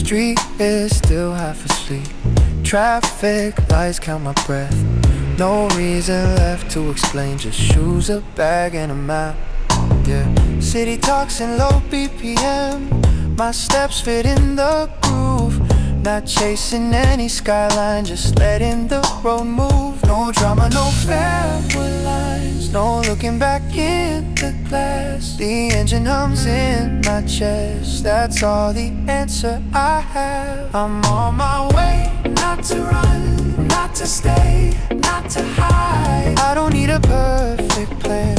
street is still half asleep. Traffic lights count my breath. No reason left to explain, just shoes, a bag, and a map. Yeah, city talks in low BPM. My steps fit in the groove. Not chasing any skyline, just letting the road move. No drama, no fairwood lines, no looking back in the glass. The engine hums in my chest, that's all the answer I have. I'm on my way, not to run, not to stay, not to hide. I don't need a perfect plan,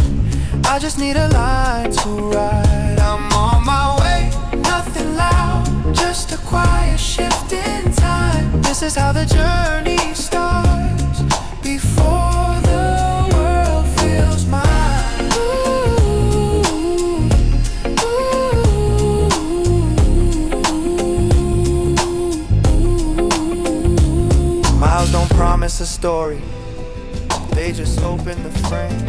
I just need a line to ride. I'm on my way, nothing loud, just a quiet shift in time. This is how the journey starts, before the world feels mine. Ooh, ooh, ooh. Miles don't promise a story, they just open the frame.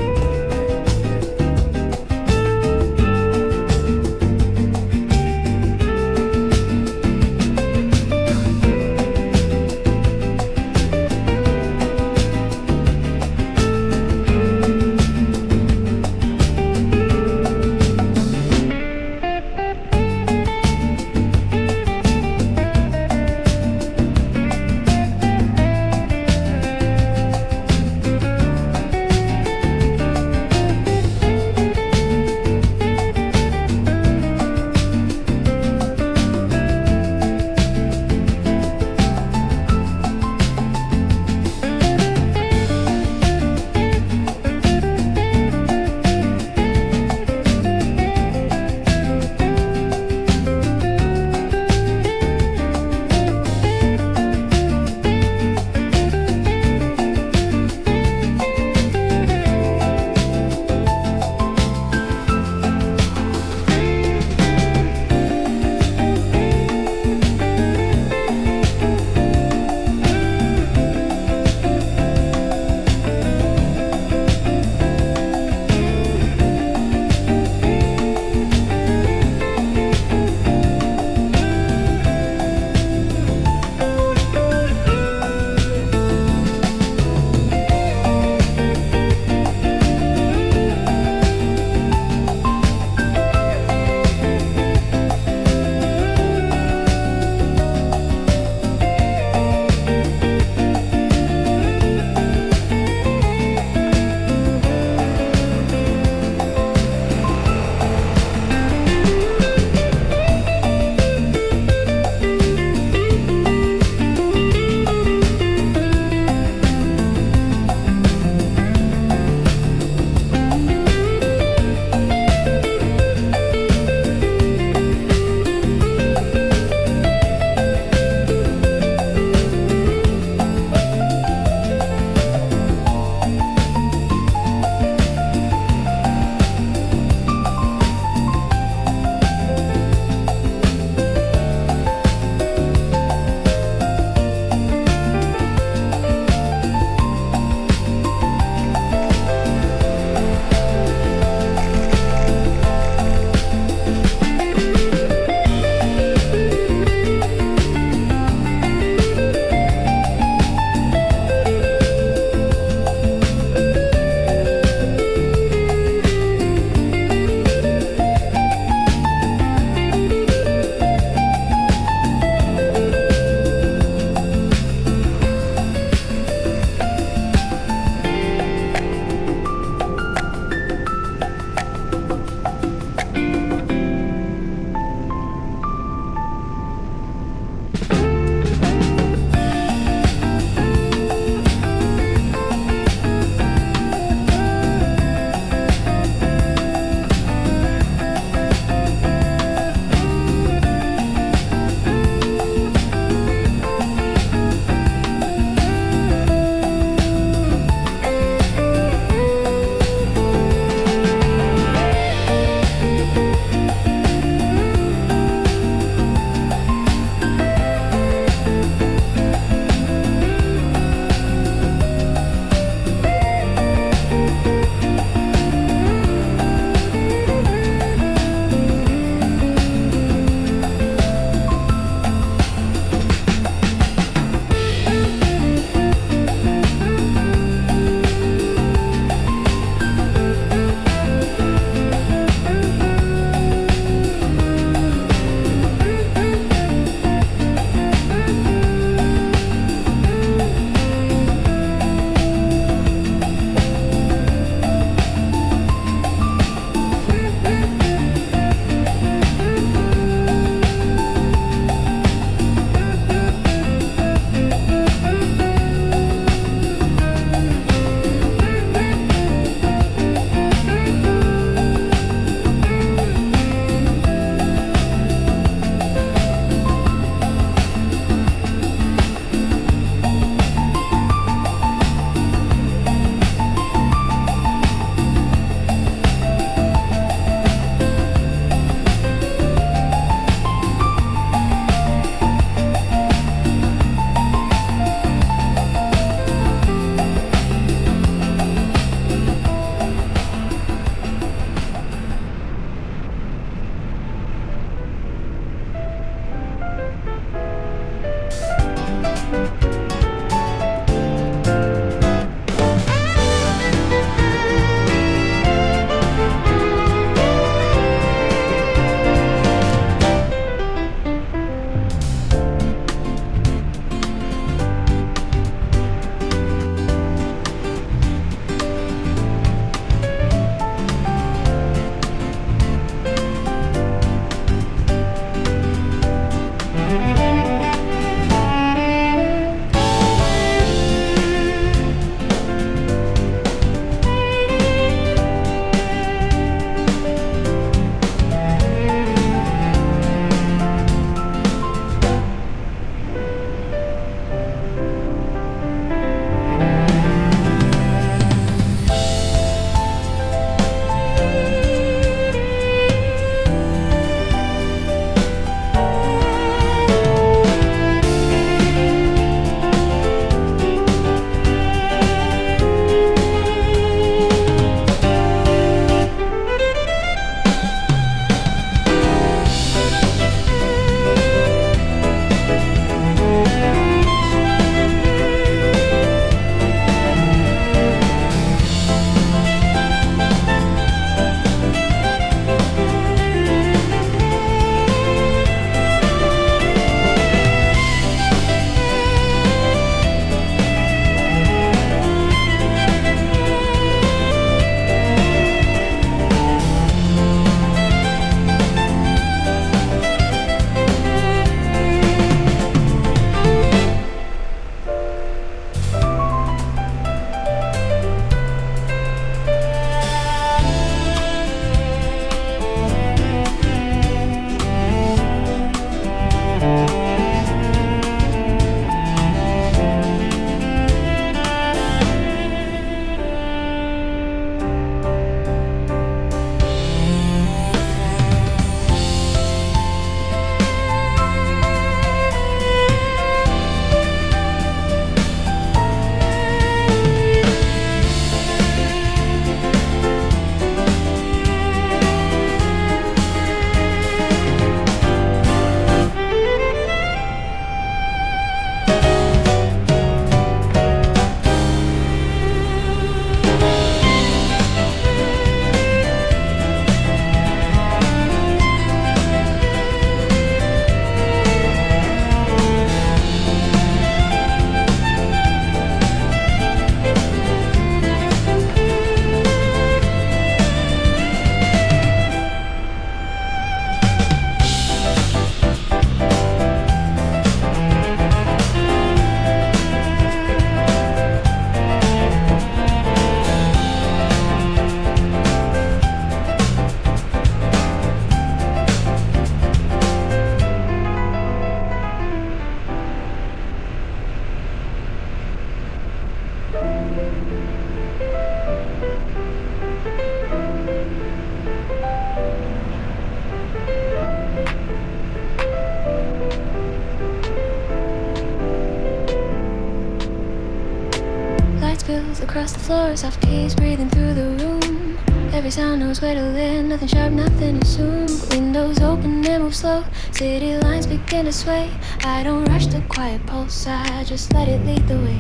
across the floor, soft keys breathing through the room. Every sound knows where to land, nothing sharp, nothing assumed. Windows open and move slow, city lines begin to sway. I don't rush the quiet pulse, I just let it lead the way.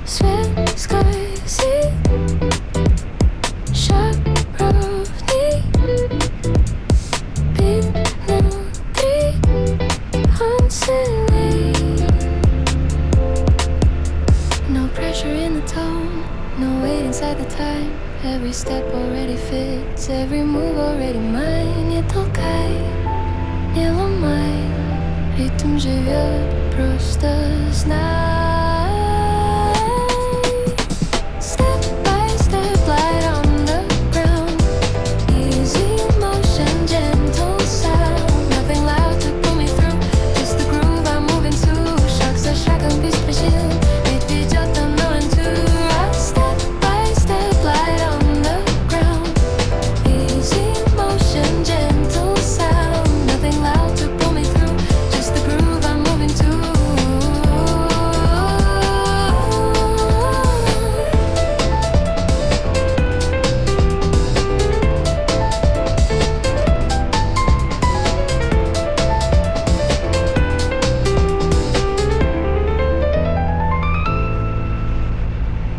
Sweat, sky, sea, sharp road, knee, beat, no, three, constantly. No pressure in the tone, no weight inside the time. Every step already fits, every move already mine. Не толкай, не ломай, ритм живет, просто знай. Step by step, light on the ground. Easy motion, gentle sound. Nothing loud to pull me through, just the groove I'm moving to. Шаг за шагом без причин, ведь ведет оно into us. Step by step, light on the ground. Easy motion, gentle sound. Nothing loud to pull me through, just the groove I'm moving to.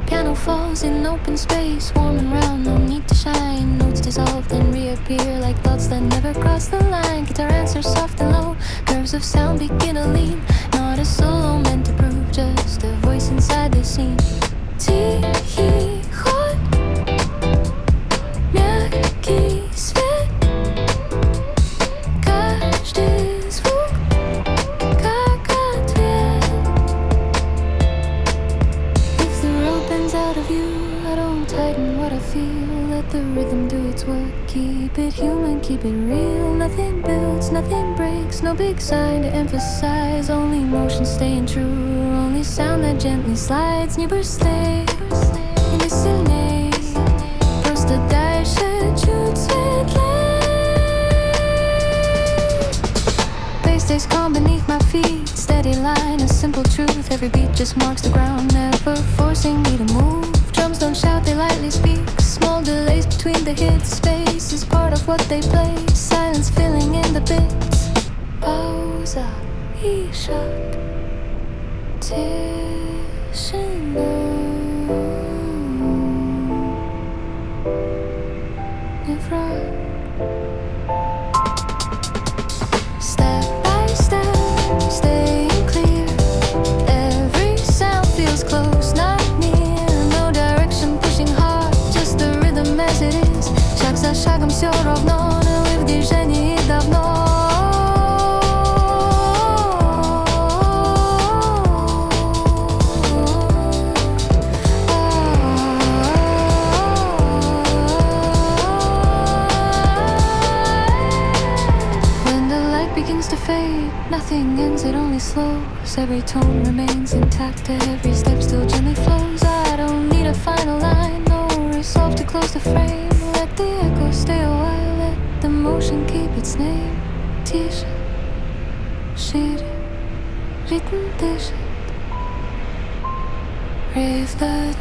Piano falls in open space, warm and round, no need to shine. Notes dissolve, then reappear like thoughts that never cross the line. Guitar answers soft and low, curves of sound begin to lean. Not a solo meant to prove, just a voice inside the scene. Тихий ход, мягкий свет, каждый звук как ответ. If the rope bends out of you, I don't tighten what I feel. Let the rhythm do its work. Keep it human, keep it real. Nothing builds, nothing breaks. No big sign to emphasize. Only motion staying true. Only sound that gently slides. Не быстрей, не сильней. Просто дальше чуть светлей. Bass stays calm beneath my feet. Steady line, a simple truth. Every beat just marks the ground, never forcing me to move. Drums don't shout, they lightly speak. Small delays between the hits. Space is part of what they play. Silence filling in the bits. Пауза и шаг. Тишина. Не враг. Step by step, staying clear. Every sound feels close, not near. No direction, pushing hard, just the rhythm as it is. Шаг за шагом все равно, но мы в движении давно. When the light begins to fade, nothing ends, it only slows. Every tone remains intact, every step still gently flows. I don't need a final line, no resolve to close the frame. Let the echo stay a while, let the motion keep its name. Тише, шире, ритм дышит. Rave the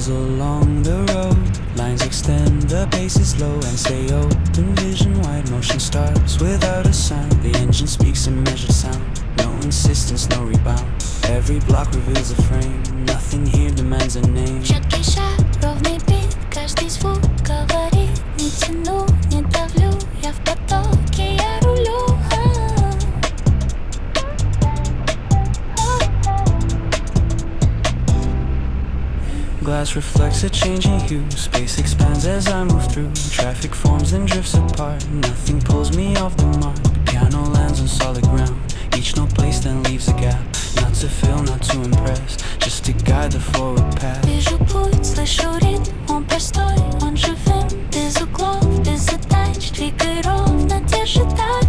Cars along the road, lines extend, the pace is low and stay open vision wide. Motion starts without a sound, the engine speaks in measured sound. No insistence, no rebound, every block reveals a frame. Nothing here demands a name. Четкий шаг, ровный бит, каждый звук говорит. Не тяну, не давлю, я в потоке, я рулю. Glass reflects a changing hue, space expands as I move through. Traffic forms and drifts apart, nothing pulls me off the mark. Piano lands on solid ground, each note placed then leaves a gap. Not to fill, not to impress, just to guide the forward path. Вижу путь, слышу ритм, он простой, он живым. Без углов, без задач, двигай ровно, держи так.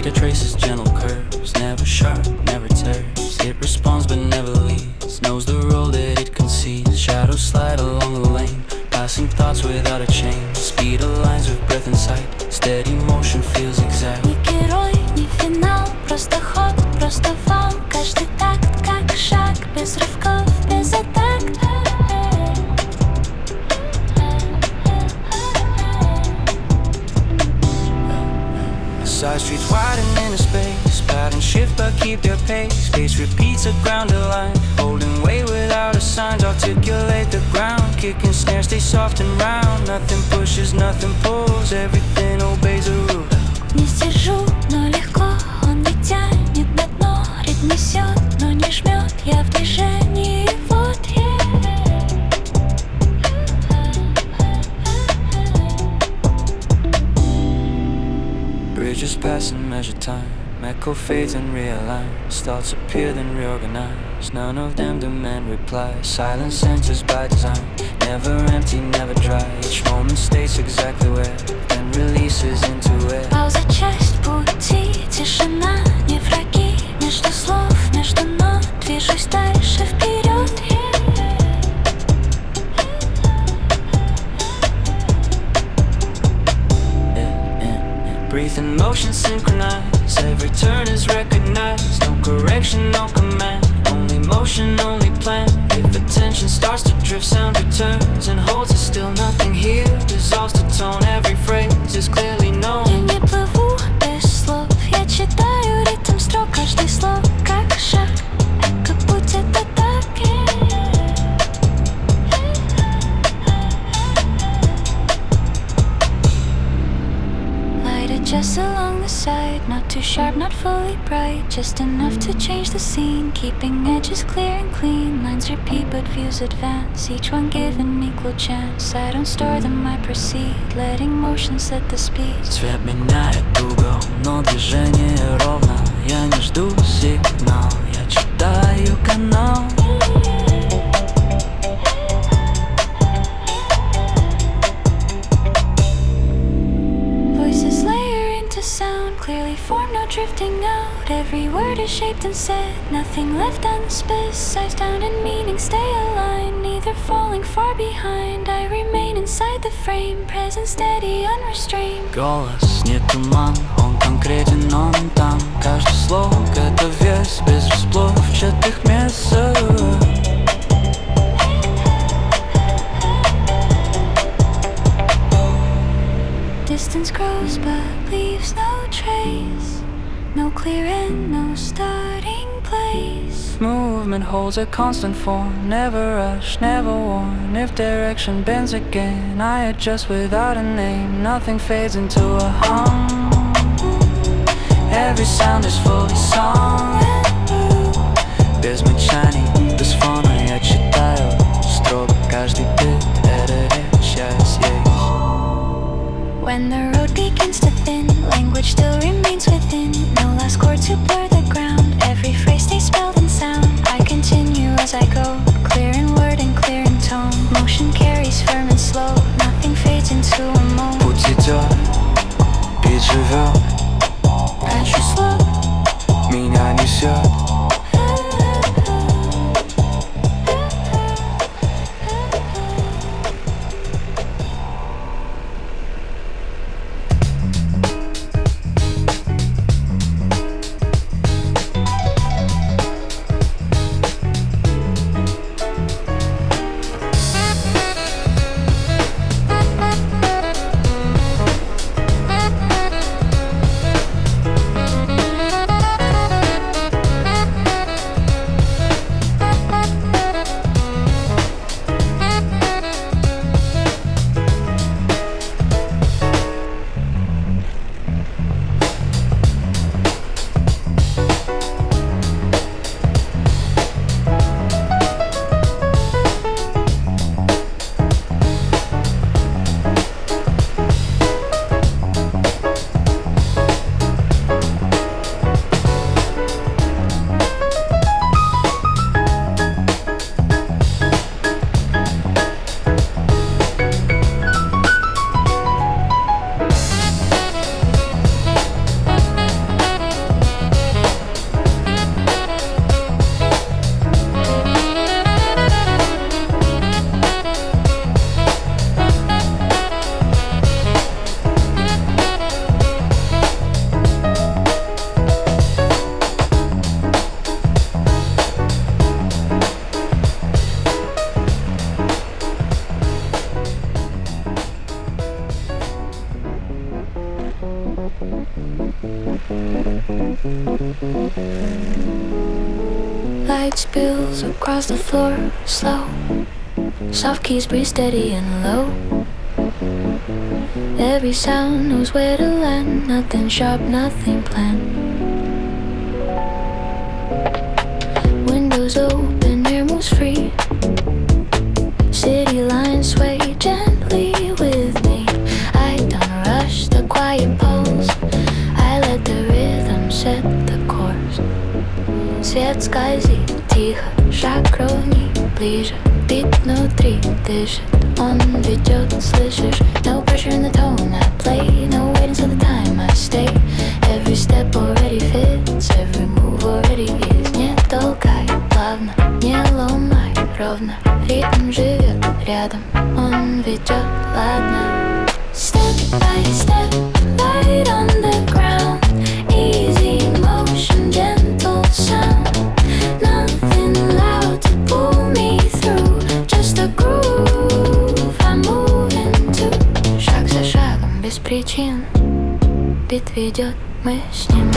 The traces gentle curves, never sharp, never tears. It responds but never leaves, knows the role that it concedes. Shadows slide along the lane, passing thoughts without a chain. Speed aligns with breath and sight, steady motion feels exact. Не герой, не финал, просто ход, просто вал. Каждый такт как шаг, без рывков, без атак. Side streets widen into space, patterns shift but keep their pace. Pace repeats a grounded line, holding weight without a sign. Articulate the ground, kicking snares, stay soft and round. Nothing pushes, nothing pulls, everything obeys a rule. Не сдержу, но легко, он не тянет на дно. Ритм несет, но не жмет, я в движении, вот я. Bridges pass and measure time, echo fades and realigns. Thoughts appear then reorganize, none of them demand reply. Silence enters by design, never empty, never dry. Each moment stays exactly where, then releases into air. Пауза, часть пути, тишина, не враги. Между слов, между нот, движусь дальше вперед. Breathe in motion synchronize, every turn is recognized. No correction, no command, only motion, only plan. If attention starts to drift, sound returns and holds it still. Nothing here dissolves to tone, every phrase is clearly known. Я не плыву без слов, я читаю ритм строк. Каждый слог как шаг, как будь это так. Just along the side, not too sharp, not fully bright. Just enough to change the scene, keeping edges clear and clean. Lines repeat but views advance, each one given equal chance. I don't store them, I proceed, letting motion set the speed. Цвет меняет угол, но движение ровно. Я не жду сигнал, я читаю канал. Sound clearly formed, no drifting out. Every word is shaped and said, nothing left unspecified. Down in meaning, stay aligned, neither falling far behind. I remain inside the frame, present, steady, unrestrained. Голос не туман, он конкретен, он там. Каждый слог — это вес, без расплывчатых мест. Distance grows but leaves no trace. No clear end, no starting place. Movement holds a constant form, never rush, never warn. If direction bends again, I adjust without a name. Nothing fades into a hum. Every sound is fully sung. Без мычаний, без фона я читаю строго. Каждый бит — это речь, я есть. When the road begins to thin, language still remains within. No last chord to blur the ground. Every phrase stays spelled in sound. I continue as I go, clear in word and clear in tone. Motion carries firm and slow. Nothing fades into a moan. Путь идет, бит живет. At your slow, Меня несет. light spills across the floor, slow. Soft keys breathe steady and low. Every sound knows where to land. Nothing sharp, nothing planned. Windows open, air moves free. City lines sway gently with me. I don't rush the quiet pulse. I let the rhythm set the course. Свет скользит тихо, шаг ровней, ближе. Бит внутри дышит, он ведет, слышишь? No pressure in the tone I play. No waiting till the time I stay. Every step already fits, every move already is. Не толкай, плавно, не ломай, ровно. Ритм живет рядом, он ведет, ладно. Step by step, light on the ground. Easy motion, gentle sound. Nothing loud to pull me through. Just a groove I'm moving to. Шаг за шагом, без причин. Бит ведет, мы с ним.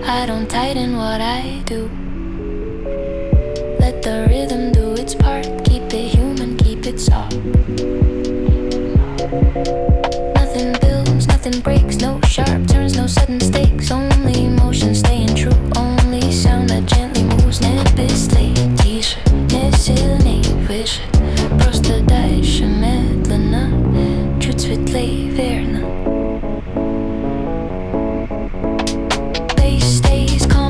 I don't tighten what I do. Let the rhythm do its part. Keep it human, keep it soft. Nothing builds, nothing breaks. No sharp turns, no sudden stakes. Only motion staying true. Only sound that gently moves. Не быстрей, тише, не сильней, выше. Просто дальше медленно. Чуть светлей, верно.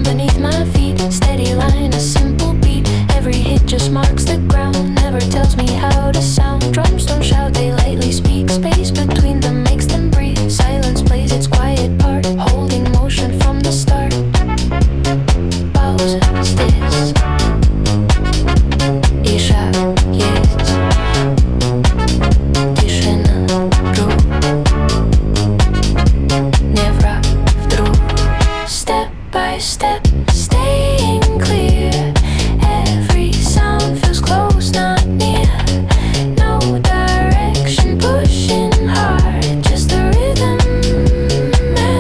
Beneath my feet, steady line, a simple beat. Every hit just marks the ground, never tells me how to sound. Drums don't shout, they lightly speak. Space between them makes them breathe. Silence plays its quiet part, holding motion from the start. Пауза здесь, и шаг есть. Тишина, друг, не враг вдруг. Step by step, staying clear. Every sound feels close, not near. No direction, pushing hard. Just the rhythm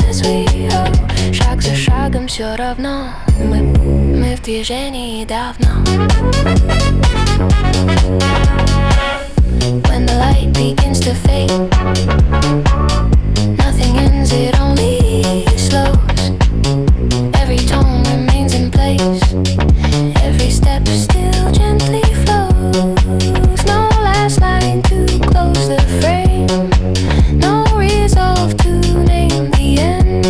as we go. Шаг за шагом все равно. Мы в движении давно. When the light begins to fade, nothing ends, it only slows. Every tone remains in place. Every step still gently flows. No last line to close the frame. No resolve to name the end.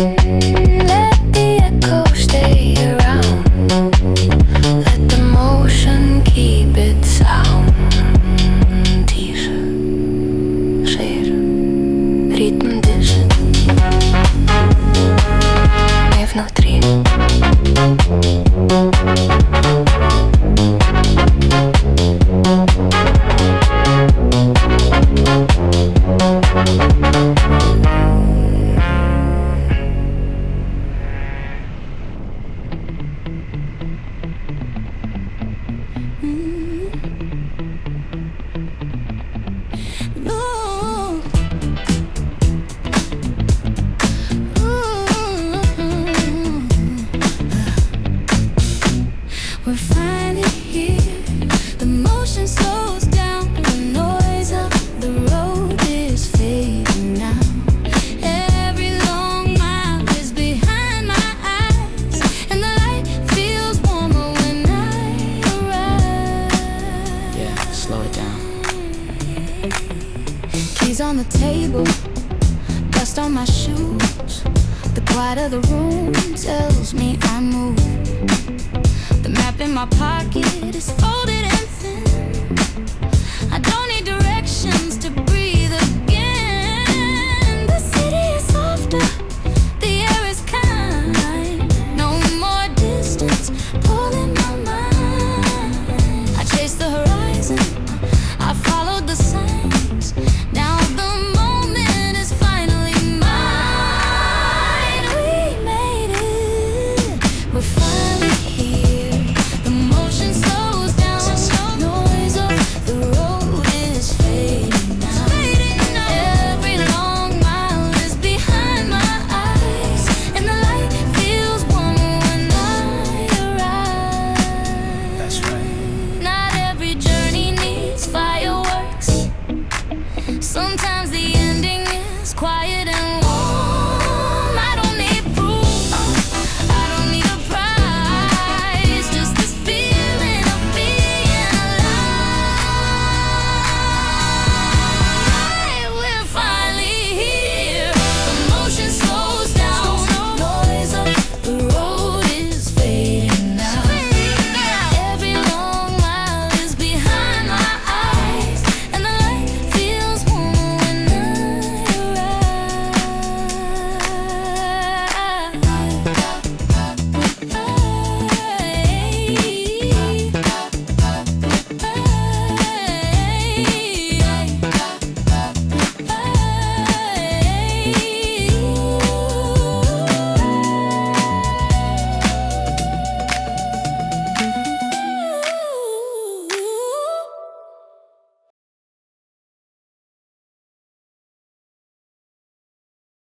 Let the echo stay around. Let the motion keep its sound. Тише, шире, ритм дышит. Мы внутри. We're finally here. The motion slows down. The noise of the road is fading now. Every long mile is behind my eyes, and the light feels warmer when I arrive. Yeah, slow it down. Keys on the table, dust dust on my shoes. The quiet of the room tells me I move. The map in my pocket is folded